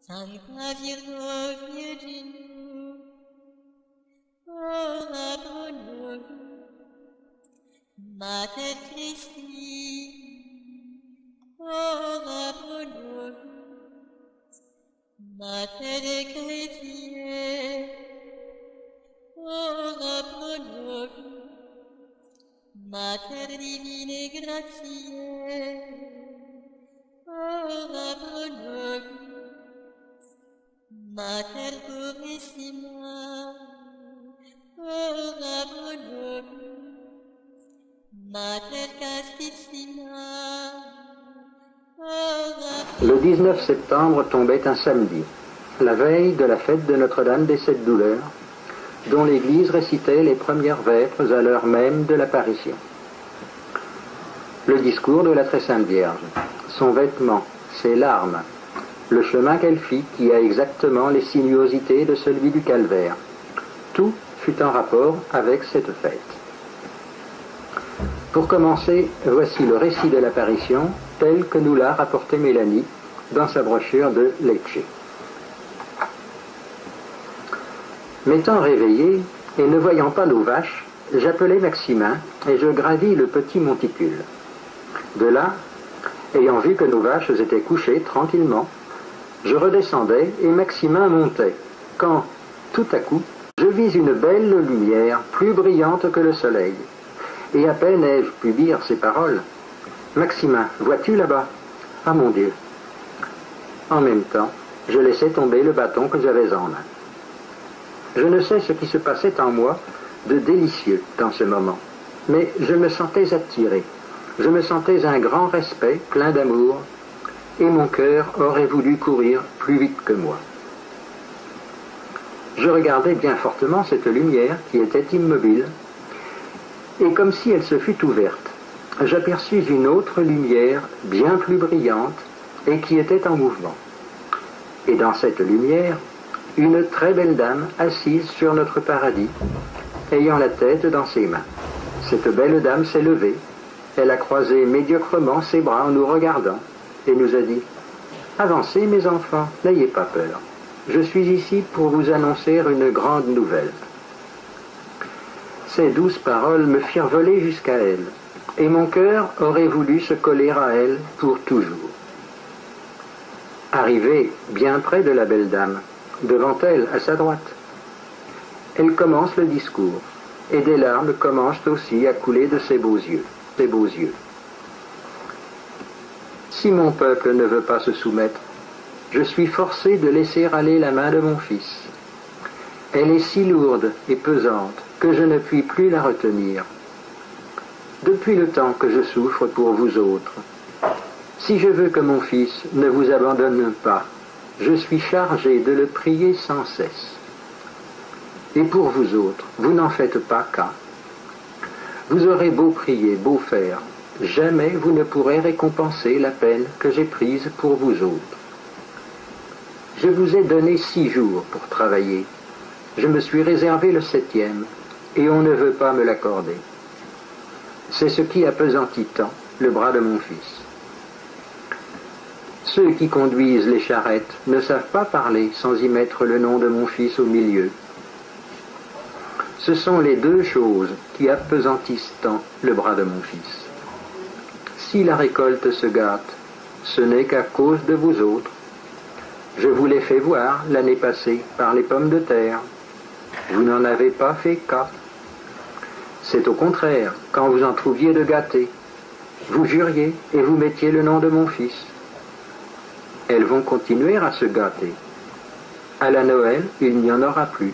Sancta Virgo Virginum, ora pro nobis, Mater Christi, ora pro nobis, Mater Ecclesiae, ora pro nobis, Mater Divinae Gratiae, ora pro nobis, Mater Purissima, ora pro nobis, Mater Castissima, ora pro Le 19 septembre tombait un samedi, la veille de la fête de Notre-Dame des Sept Douleurs, dont l'Église récitait les premières vêpres à l'heure même de l'apparition. Le discours de la Très Sainte Vierge, son vêtement, ses larmes, le chemin qu'elle fit qui a exactement les sinuosités de celui du calvaire, tout fut en rapport avec cette fête. Pour commencer, voici le récit de l'apparition tel que nous l'a rapporté Mélanie dans sa brochure de Lecce. M'étant réveillé et ne voyant pas nos vaches, j'appelai Maximin et je gravis le petit monticule. De là, ayant vu que nos vaches étaient couchées tranquillement, je redescendais et Maximin montait, quand, tout à coup, je vis une belle lumière plus brillante que le soleil. Et à peine ai-je pu dire ces paroles. « Maximin, vois-tu là-bas ?»« Ah mon Dieu !» En même temps, je laissai tomber le bâton que j'avais en main. Je ne sais ce qui se passait en moi de délicieux dans ce moment, mais je me sentais attiré. Je me sentais un grand respect, plein d'amour, et mon cœur aurait voulu courir plus vite que moi. Je regardais bien fortement cette lumière qui était immobile, et comme si elle se fût ouverte, j'aperçus une autre lumière bien plus brillante et qui était en mouvement. Et dans cette lumière, une très belle dame assise sur notre paradis, ayant la tête dans ses mains. Cette belle dame s'est levée, elle a croisé médiocrement ses bras en nous regardant, et nous a dit « Avancez mes enfants, n'ayez pas peur. Je suis ici pour vous annoncer une grande nouvelle. » Ces douces paroles me firent voler jusqu'à elle, et mon cœur aurait voulu se coller à elle pour toujours. Arrivé bien près de la belle dame, devant elle, à sa droite, elle commence le discours, et des larmes commencent aussi à couler de ses beaux yeux. Ses beaux yeux. Si mon peuple ne veut pas se soumettre, je suis forcé de laisser aller la main de mon fils. Elle est si lourde et pesante que je ne puis plus la retenir. Depuis le temps que je souffre pour vous autres, si je veux que mon fils ne vous abandonne pas, je suis chargé de le prier sans cesse. Et pour vous autres, vous n'en faites pas cas. Vous aurez beau prier, beau faire, jamais vous ne pourrez récompenser la peine que j'ai prise pour vous autres. Je vous ai donné 6 jours pour travailler. Je me suis réservé le 7e, et on ne veut pas me l'accorder. C'est ce qui appesantit tant le bras de mon fils. Ceux qui conduisent les charrettes ne savent pas parler sans y mettre le nom de mon fils au milieu. Ce sont les 2 choses qui appesantissent tant le bras de mon fils. Si la récolte se gâte, ce n'est qu'à cause de vous autres. Je vous l'ai fait voir l'année passée par les pommes de terre. Vous n'en avez pas fait cas. C'est au contraire, quand vous en trouviez de gâtés. Vous juriez et vous mettiez le nom de mon fils. Elles vont continuer à se gâter. À la Noël, il n'y en aura plus.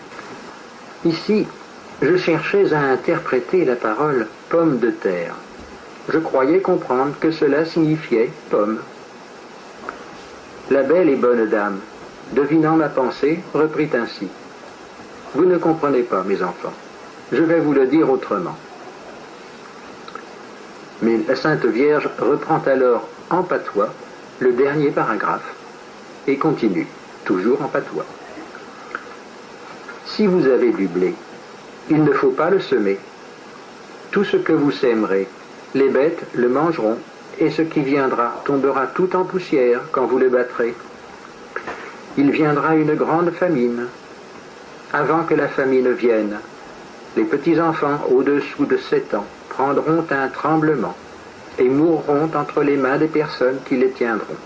Ici, je cherchais à interpréter la parole « pomme de terre ». Je croyais comprendre que cela signifiait « pomme ». La belle et bonne dame, devinant ma pensée, reprit ainsi. « Vous ne comprenez pas, mes enfants. Je vais vous le dire autrement. » Mais la Sainte Vierge reprend alors en patois le dernier paragraphe et continue, toujours en patois. « Si vous avez du blé, il ne faut pas le semer. Tout ce que vous sèmerez, les bêtes le mangeront, et ce qui viendra tombera tout en poussière quand vous le battrez. il viendra une grande famine. Avant que la famine vienne, les petits-enfants au-dessous de 7 ans prendront un tremblement et mourront entre les mains des personnes qui les tiendront.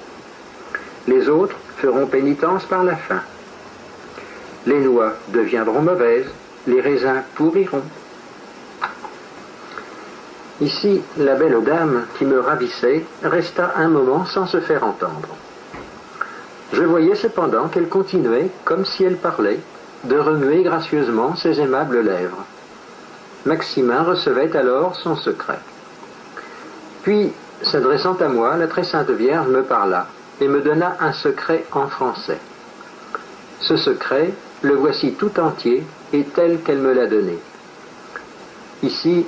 Les autres feront pénitence par la faim. Les noix deviendront mauvaises, les raisins pourriront. Ici, la belle dame qui me ravissait resta un moment sans se faire entendre. Je voyais cependant qu'elle continuait, comme si elle parlait, de remuer gracieusement ses aimables lèvres. Maximin recevait alors son secret. Puis, s'adressant à moi, la très sainte Vierge me parla et me donna un secret en français. Ce secret, le voici tout entier et tel qu'elle me l'a donné. Ici,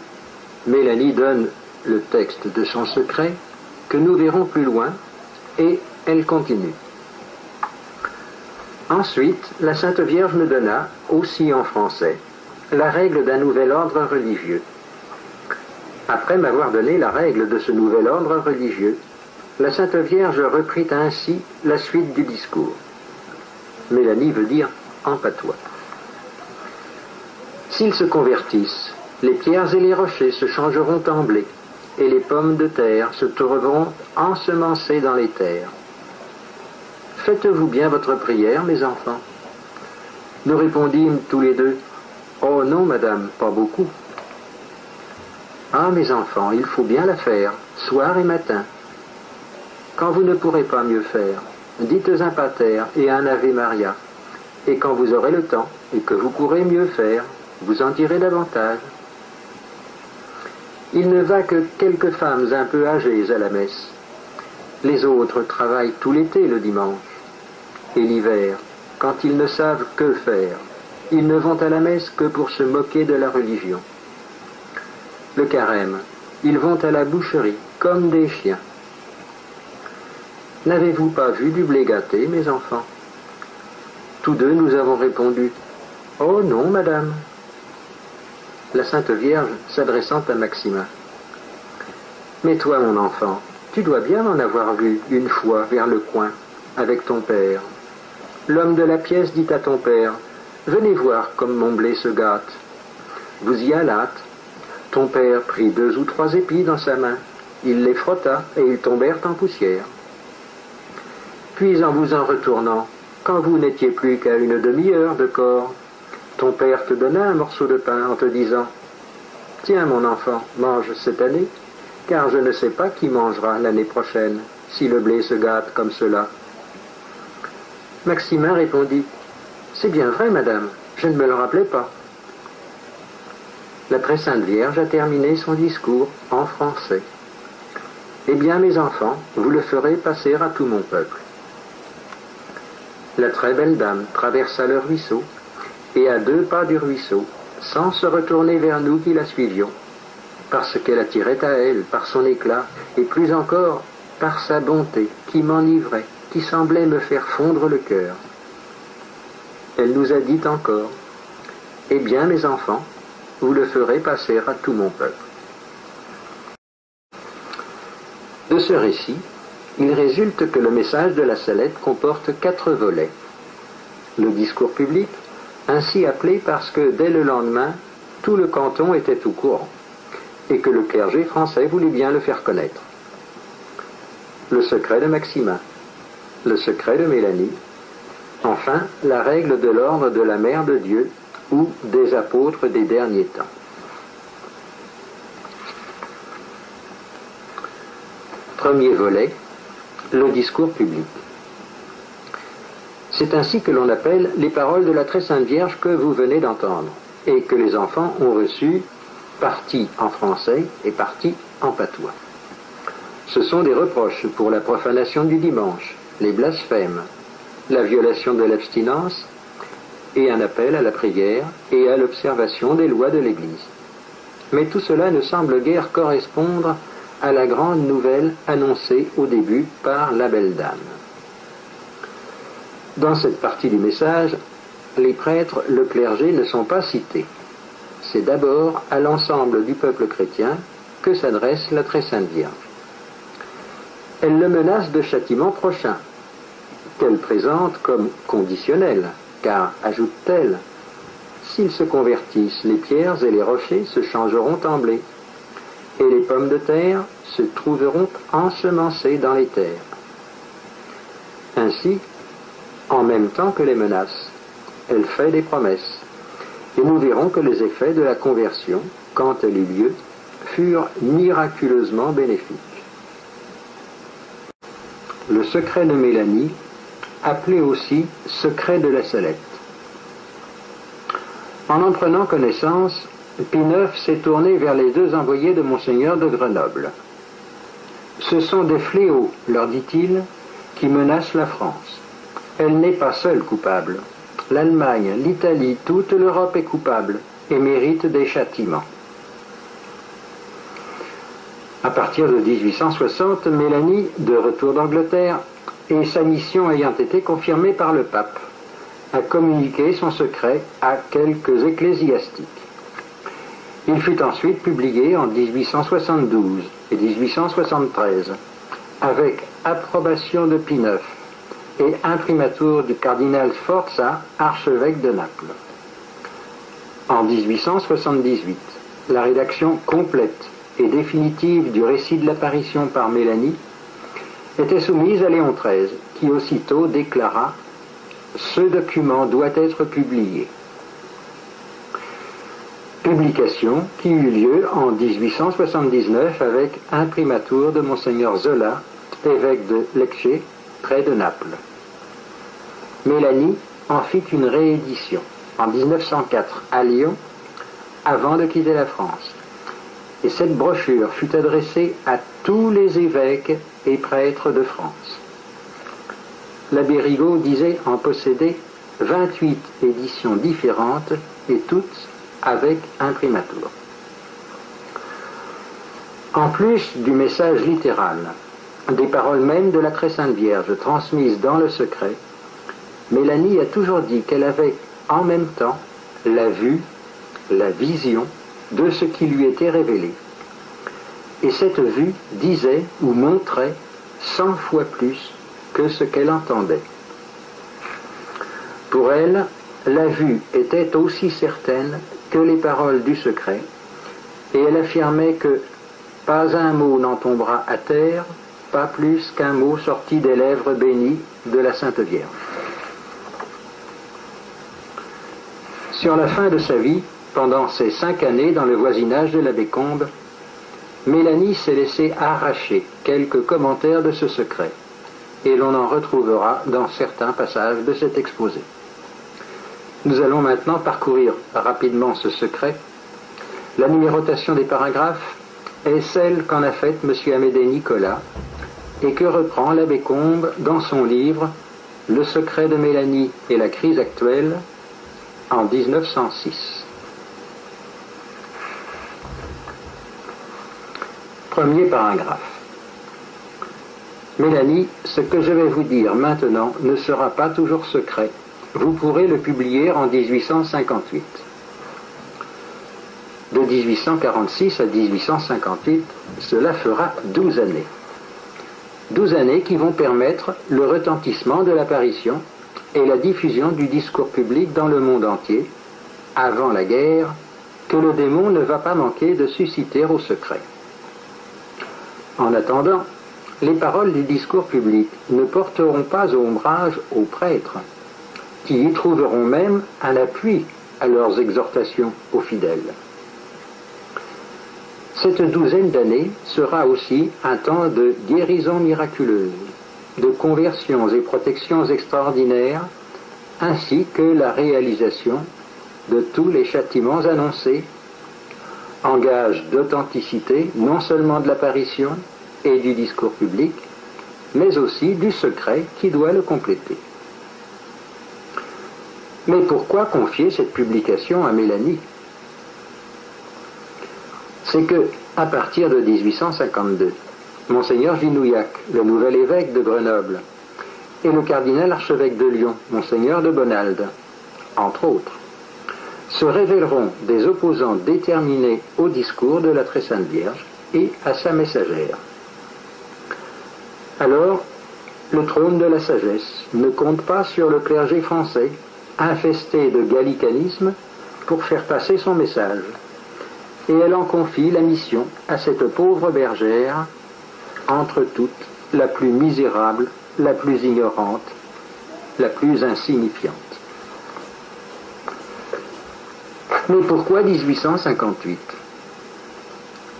Mélanie donne le texte de son secret, que nous verrons plus loin, et elle continue. Ensuite, la Sainte Vierge me donna, aussi en français, la règle d'un nouvel ordre religieux. Après m'avoir donné la règle de ce nouvel ordre religieux, la Sainte Vierge reprit ainsi la suite du discours. Mélanie veut dire en patois. S'ils se convertissent, les pierres et les rochers se changeront en blé, et les pommes de terre se trouveront ensemencées dans les terres. Faites-vous bien votre prière, mes enfants? Nous répondîmes tous les deux, oh non, madame, pas beaucoup. Ah, mes enfants, il faut bien la faire, soir et matin. Quand vous ne pourrez pas mieux faire, dites un pater et un Ave Maria, et quand vous aurez le temps et que vous pourrez mieux faire, vous en direz davantage. Il ne va que quelques femmes un peu âgées à la messe. Les autres travaillent tout l'été le dimanche. Et l'hiver, quand ils ne savent que faire, ils ne vont à la messe que pour se moquer de la religion. Le carême, ils vont à la boucherie comme des chiens. N'avez-vous pas vu du blé gâté, mes enfants? Tous deux nous avons répondu, oh non, madame. La Sainte Vierge s'adressant à Maximin. Mais toi, mon enfant, tu dois bien en avoir vu une fois vers le coin, avec ton père. L'homme de la pièce dit à ton père, venez voir comme mon blé se gâte. Vous y allâtes. Ton père prit 2 ou 3 épis dans sa main, il les frotta et ils tombèrent en poussière. Puis en vous en retournant, quand vous n'étiez plus qu'à une demi-heure de corps, ton père te donna un morceau de pain en te disant « Tiens, mon enfant, mange cette année, car je ne sais pas qui mangera l'année prochaine, si le blé se gâte comme cela. » Maximin répondit « C'est bien vrai, madame, je ne me le rappelais pas. » La très sainte Vierge a terminé son discours en français. « Eh bien, mes enfants, vous le ferez passer à tout mon peuple. » La très belle dame traversa le ruisseau, et à 2 pas du ruisseau, sans se retourner vers nous qui la suivions, parce qu'elle attirait à elle par son éclat, et plus encore par sa bonté qui m'enivrait, qui semblait me faire fondre le cœur. Elle nous a dit encore, « Eh bien, mes enfants, vous le ferez passer à tout mon peuple. » De ce récit, il résulte que le message de la Salette comporte 4 volets. Le discours public, ainsi appelé parce que dès le lendemain, tout le canton était au courant, et que le clergé français voulait bien le faire connaître. Le secret de Maximin, le secret de Mélanie, enfin la règle de l'ordre de la Mère de Dieu ou des apôtres des derniers temps. Premier volet, le discours public. C'est ainsi que l'on appelle les paroles de la très sainte Vierge que vous venez d'entendre, et que les enfants ont reçues, partie en français et partie en patois. Ce sont des reproches pour la profanation du dimanche, les blasphèmes, la violation de l'abstinence, et un appel à la prière et à l'observation des lois de l'Église. Mais tout cela ne semble guère correspondre à la grande nouvelle annoncée au début par la belle dame. Dans cette partie du message, les prêtres, le clergé ne sont pas cités. C'est d'abord à l'ensemble du peuple chrétien que s'adresse la très sainte Vierge. Elle le menace de châtiment prochain, qu'elle présente comme conditionnel, car, ajoute-t-elle, s'ils se convertissent, les pierres et les rochers se changeront en blé, et les pommes de terre se trouveront ensemencées dans les terres. Ainsi, en même temps que les menaces, elle fait des promesses, et nous verrons que les effets de la conversion, quand elle eut lieu, furent miraculeusement bénéfiques. Le secret de Mélanie, appelé aussi secret de la Salette. En prenant connaissance, Pie IX s'est tourné vers les deux envoyés de Monseigneur de Grenoble. Ce sont des fléaux, leur dit-il, qui menacent la France. Elle n'est pas seule coupable. L'Allemagne, l'Italie, toute l'Europe est coupable et mérite des châtiments. À partir de 1860, Mélanie, de retour d'Angleterre, et sa mission ayant été confirmée par le pape, a communiqué son secret à quelques ecclésiastiques. Il fut ensuite publié en 1872 et 1873, avec approbation de Pie IX et imprimatur du cardinal Sforza, archevêque de Naples. En 1878, la rédaction complète et définitive du récit de l'apparition par Mélanie était soumise à Léon XIII, qui aussitôt déclara « Ce document doit être publié ». Publication qui eut lieu en 1879 avec imprimatur de Monseigneur Zola, évêque de Lecce, près de Naples. Mélanie en fit une réédition en 1904 à Lyon, avant de quitter la France. Et cette brochure fut adressée à tous les évêques et prêtres de France. L'abbé Rigaud disait en posséder 28 éditions différentes et toutes avec imprimatur. En plus du message littéral, des paroles mêmes de la Très Sainte Vierge transmises dans le secret, Mélanie a toujours dit qu'elle avait en même temps la vue, la vision de ce qui lui était révélé. Et cette vue disait ou montrait 100 fois plus que ce qu'elle entendait. Pour elle, la vue était aussi certaine que les paroles du secret, et elle affirmait que pas un mot n'en tombera à terre, pas plus qu'un mot sorti des lèvres bénies de la Sainte Vierge. Sur la fin de sa vie, pendant ces 5 années dans le voisinage de l'abbé Combes, Mélanie s'est laissé arracher quelques commentaires de ce secret, et l'on en retrouvera dans certains passages de cet exposé. Nous allons maintenant parcourir rapidement ce secret. La numérotation des paragraphes est celle qu'en a faite M. Amédée Nicolas et que reprend l'abbé Combes dans son livre « Le secret de Mélanie et la crise actuelle » en 1906. Premier paragraphe. Mélanie, ce que je vais vous dire maintenant ne sera pas toujours secret. Vous pourrez le publier en 1858. De 1846 à 1858, cela fera 12 années. 12 années qui vont permettre le retentissement de l'apparition et la diffusion du discours public dans le monde entier, avant la guerre, que le démon ne va pas manquer de susciter au secret. En attendant, les paroles du discours public ne porteront pas ombrage aux prêtres, qui y trouveront même un appui à leurs exhortations aux fidèles. Cette douzaine d'années sera aussi un temps de guérison miraculeuse, de conversions et protections extraordinaires, ainsi que la réalisation de tous les châtiments annoncés, en gage d'authenticité non seulement de l'apparition et du discours public, mais aussi du secret qui doit le compléter. Mais pourquoi confier cette publication à Mélanie? C'est que, à partir de 1852, Monseigneur Ginouillac, le nouvel évêque de Grenoble, et le cardinal archevêque de Lyon, Monseigneur de Bonald, entre autres, se révéleront des opposants déterminés au discours de la Très Sainte Vierge et à sa messagère. Alors, Le trône de la sagesse ne compte pas sur le clergé français, infesté de gallicanisme, pour faire passer son message. Et elle en confie la mission à cette pauvre bergère, entre toutes, la plus misérable, la plus ignorante, la plus insignifiante. Mais pourquoi 1858 ?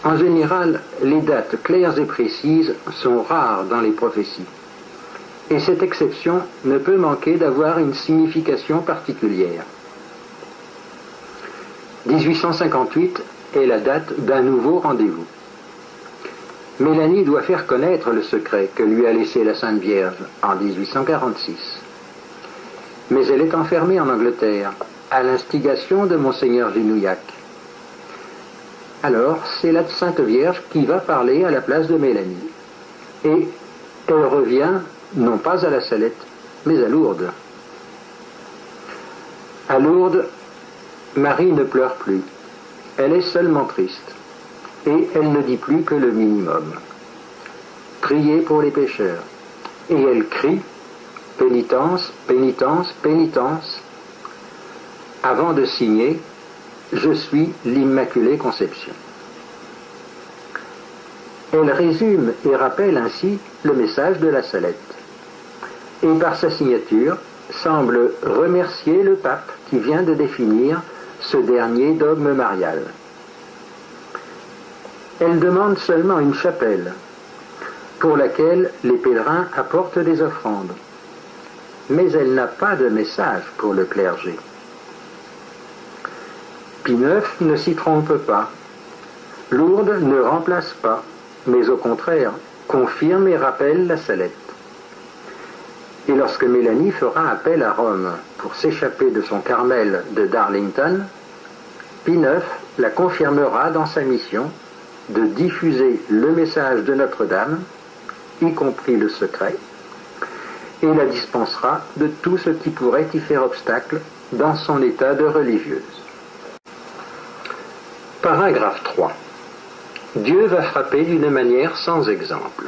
En général, les dates claires et précises sont rares dans les prophéties. Et cette exception ne peut manquer d'avoir une signification particulière. 1858 est la date d'un nouveau rendez-vous. Mélanie doit faire connaître le secret que lui a laissé la Sainte Vierge en 1846. Mais elle est enfermée en Angleterre, à l'instigation de Monseigneur Genouillac. Alors, c'est la Sainte Vierge qui va parler à la place de Mélanie. Et elle revient, non pas à la Salette, mais à Lourdes. À Lourdes, Marie ne pleure plus. Elle est seulement triste. Et elle ne dit plus que le minimum. Priez pour les pécheurs. Et elle crie, pénitence, pénitence, pénitence, avant de signer, je suis l'Immaculée Conception. Elle résume et rappelle ainsi le message de la Salette. Et par sa signature, semble remercier le pape qui vient de définir ce dernier dogme marial. Elle demande seulement une chapelle, pour laquelle les pèlerins apportent des offrandes. Mais elle n'a pas de message pour le clergé. Pie IX ne s'y trompe pas. Lourdes ne remplace pas, mais au contraire, confirme et rappelle la Salette. Et lorsque Mélanie fera appel à Rome pour s'échapper de son Carmel de Darlington, Pie IX la confirmera dans sa mission de diffuser le message de Notre-Dame, y compris le secret, et la dispensera de tout ce qui pourrait y faire obstacle dans son état de religieuse. Paragraphe 3. Dieu va frapper d'une manière sans exemple.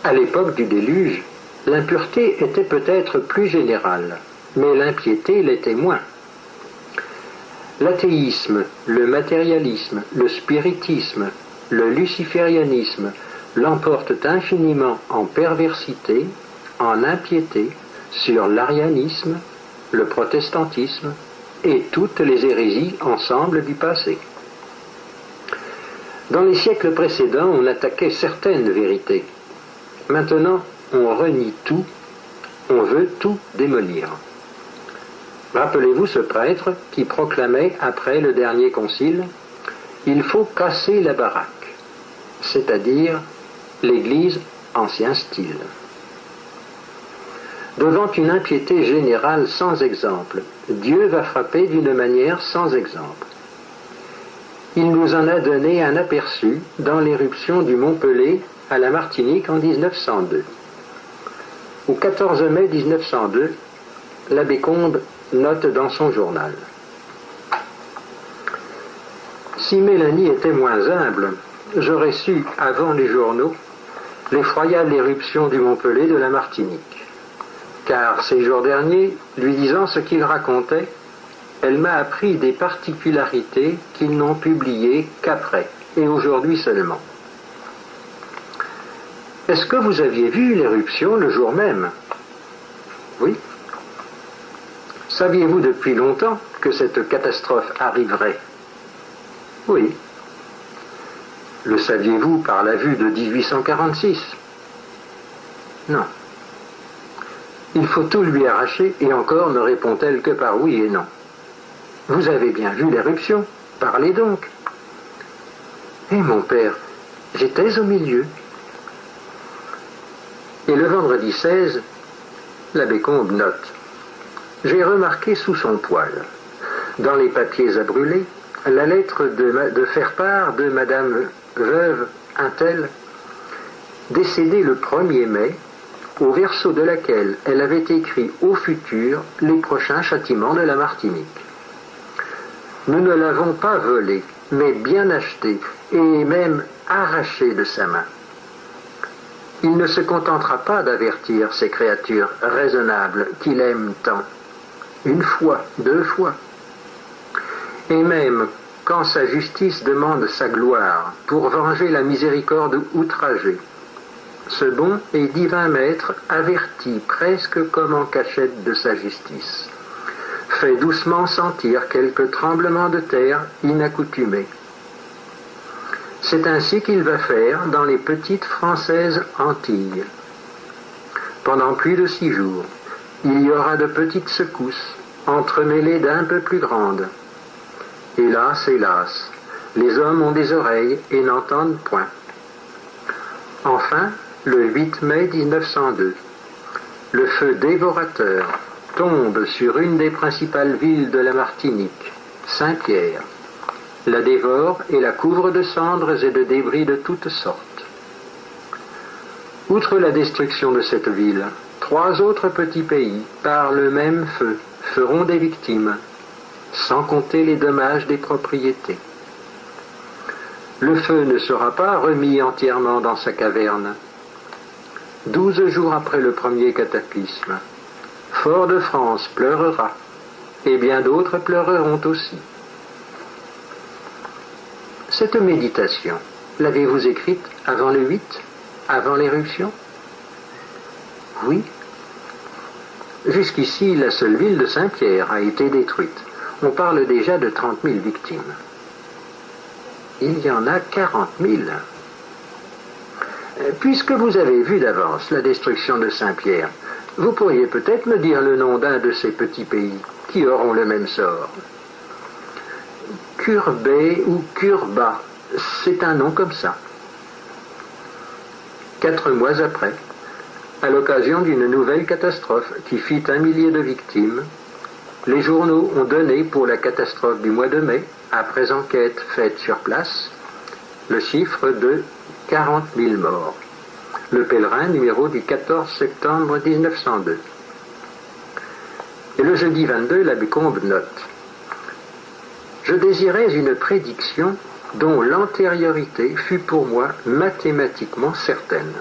À l'époque du déluge, l'impureté était peut-être plus générale, mais l'impiété l'était moins. L'athéisme, le matérialisme, le spiritisme, le luciférianisme l'emportent infiniment en perversité, en impiété, sur l'arianisme, le protestantisme et toutes les hérésies ensemble du passé. Dans les siècles précédents, on attaquait certaines vérités. Maintenant, on renie tout, on veut tout démolir. Rappelez-vous ce prêtre qui proclamait après le dernier concile « Il faut casser la baraque », c'est-à-dire l'Église ancien style. Devant une impiété générale sans exemple, Dieu va frapper d'une manière sans exemple. Il nous en a donné un aperçu dans l'éruption du Mont Pelé à la Martinique en 1902. Au 14 mai 1902, l'abbé Combe note dans son journal. Si Mélanie était moins humble, j'aurais su, avant les journaux, l'effroyable éruption du Mont Pelé de la Martinique. Car ces jours derniers, lui disant ce qu'il racontait, elle m'a appris des particularités qu'ils n'ont publiées qu'après, et aujourd'hui seulement. Est-ce que vous aviez vu l'éruption le jour même? Oui. Saviez-vous depuis longtemps que cette catastrophe arriverait? Oui. Le saviez-vous par la vue de 1846? Non. Il faut tout lui arracher, et encore ne répond-elle que par oui et non. Vous avez bien vu l'éruption, parlez donc. Eh mon père, j'étais au milieu. Et le vendredi 16, l'abbé Combe note. J'ai remarqué sous son poêle, dans les papiers à brûler, la lettre de faire-part de Madame Veuve Untel, décédée le 1er mai, au verso de laquelle elle avait écrit au futur les prochains châtiments de la Martinique. Nous ne l'avons pas volée, mais bien achetée, et même arrachée de sa main. il ne se contentera pas d'avertir ces créatures raisonnables qu'il aime tant, une fois, 2 fois. Et même quand sa justice demande sa gloire pour venger la miséricorde outragée, ce bon et divin maître avertit presque comme en cachette de sa justice, fait doucement sentir quelques tremblements de terre inaccoutumés. C'est ainsi qu'il va faire dans les petites françaises Antilles. Pendant plus de 6 jours, il y aura de petites secousses, entremêlées d'un peu plus grandes. Hélas, hélas, les hommes ont des oreilles et n'entendent point. Enfin, le 8 mai 1902, le feu dévorateur tombe sur une des principales villes de la Martinique, Saint-Pierre, la dévore et la couvre de cendres et de débris de toutes sortes. Outre la destruction de cette ville, 3 autres petits pays, par le même feu, feront des victimes, sans compter les dommages des propriétés. Le feu ne sera pas remis entièrement dans sa caverne. 12 jours après le premier cataclysme, Fort-de-France pleurera, et bien d'autres pleureront aussi. Cette méditation, l'avez-vous écrite avant le 8, avant l'éruption? Oui. Jusqu'ici, la seule ville de Saint-Pierre a été détruite. On parle déjà de 30 000 victimes. Il y en a 40 000. Puisque vous avez vu d'avance la destruction de Saint-Pierre, vous pourriez peut-être me dire le nom d'un de ces petits pays qui auront le même sort. Curbet ou Curba, c'est un nom comme ça. 4 mois après, à l'occasion d'une nouvelle catastrophe qui fit 1 millier de victimes, les journaux ont donné pour la catastrophe du mois de mai, après enquête faite sur place, le chiffre de 40 000 morts. Le Pèlerin, numéro du 14 septembre 1902. Et le jeudi 22, l'abbé Combe note: je désirais une prédiction dont l'antériorité fut pour moi mathématiquement certaine.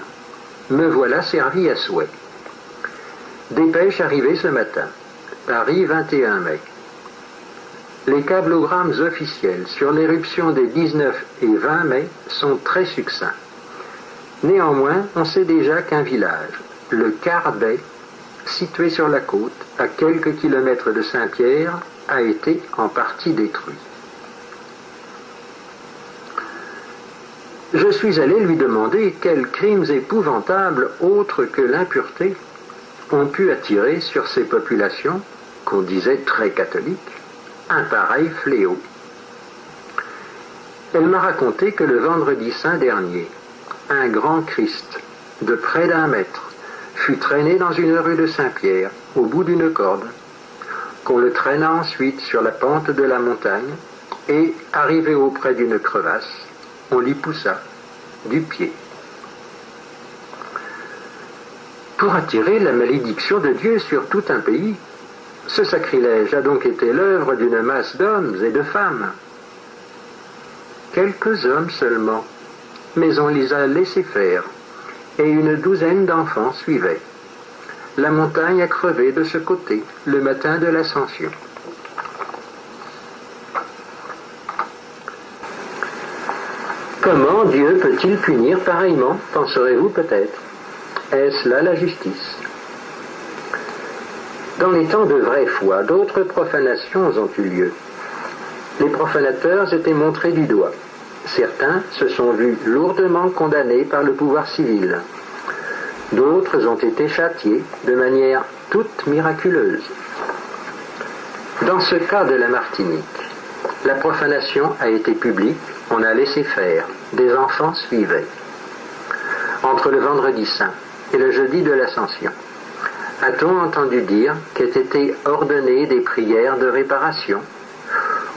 Me voilà servi à souhait. Dépêche arrivée ce matin. Paris, 21 mai. Les câblogrammes officiels sur l'éruption des 19 et 20 mai sont très succincts. Néanmoins, on sait déjà qu'un village, le Carbet, situé sur la côte, à quelques kilomètres de Saint-Pierre, a été en partie détruit. Je suis allé lui demander quels crimes épouvantables, autres que l'impureté, ont pu attirer sur ces populations, qu'on disait très catholiques, un pareil fléau. Elle m'a raconté que le vendredi saint dernier, un grand Christ, de près d'1 mètre, fut traîné dans une rue de Saint-Pierre, au bout d'une corde, qu'on le traîna ensuite sur la pente de la montagne, et, arrivé auprès d'une crevasse, on l'y poussa du pied. Pour attirer la malédiction de Dieu sur tout un pays, ce sacrilège a donc été l'œuvre d'une masse d'hommes et de femmes. Quelques hommes seulement, mais on les a laissés faire, et une 12aine d'enfants suivaient. La montagne a crevé de ce côté, le matin de l'Ascension. Comment Dieu peut-il punir pareillement, penserez-vous peut-être? Est-ce là la justice? Dans les temps de vraie foi, d'autres profanations ont eu lieu. Les profanateurs étaient montrés du doigt. Certains se sont vus lourdement condamnés par le pouvoir civil. D'autres ont été châtiés de manière toute miraculeuse. Dans ce cas de la Martinique, la profanation a été publique, on a laissé faire, des enfants suivaient. Entre le vendredi saint et le jeudi de l'Ascension, a-t-on entendu dire qu'aient été ordonnées des prières de réparation,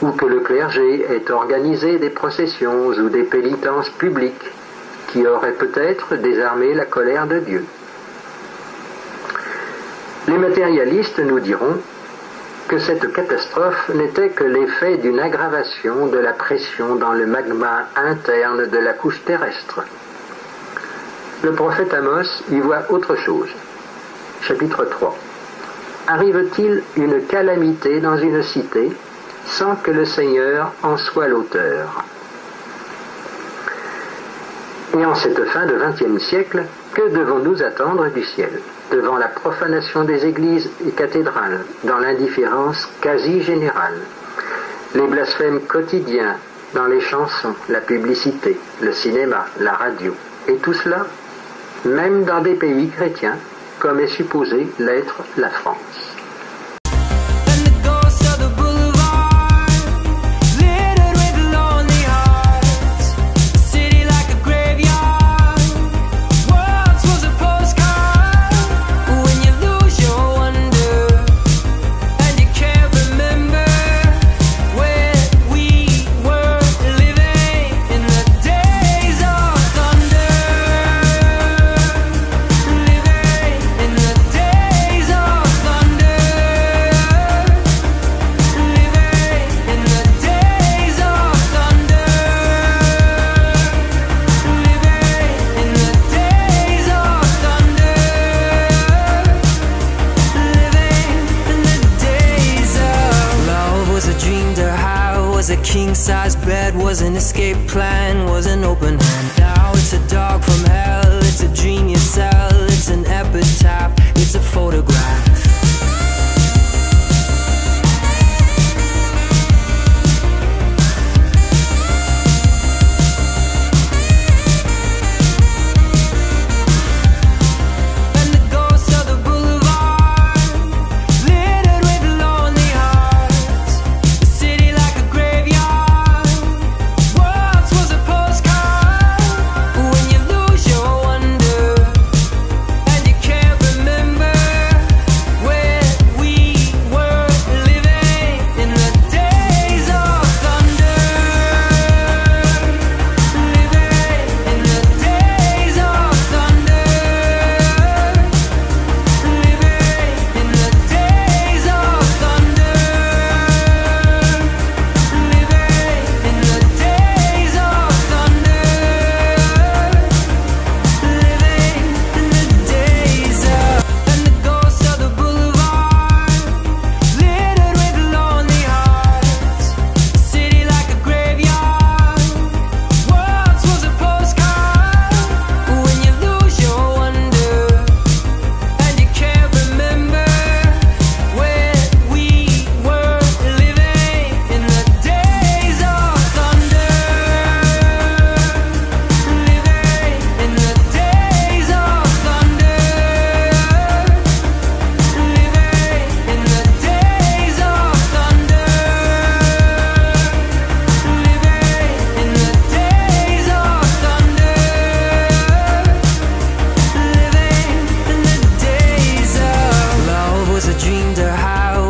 ou que le clergé ait organisé des processions ou des pénitences publiques qui auraient peut-être désarmé la colère de Dieu? Les matérialistes nous diront que cette catastrophe n'était que l'effet d'une aggravation de la pression dans le magma interne de la couche terrestre. Le prophète Amos y voit autre chose. Chapitre 3. Arrive-t-il une calamité dans une cité sans que le Seigneur en soit l'auteur? Et en cette fin de XXe siècle, que devons-nous attendre du ciel? Devant la profanation des églises et cathédrales, dans l'indifférence quasi générale, les blasphèmes quotidiens dans les chansons, la publicité, le cinéma, la radio, et tout cela, même dans des pays chrétiens, comme est supposé l'être la France. Was a king-size bed, was an escape plan, was an open hand. Now it's a dog from hell, it's a dream you sell, it's an epitaph, it's a photograph.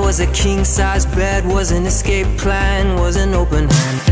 Was a king-size bed, was an escape plan, was an open hand.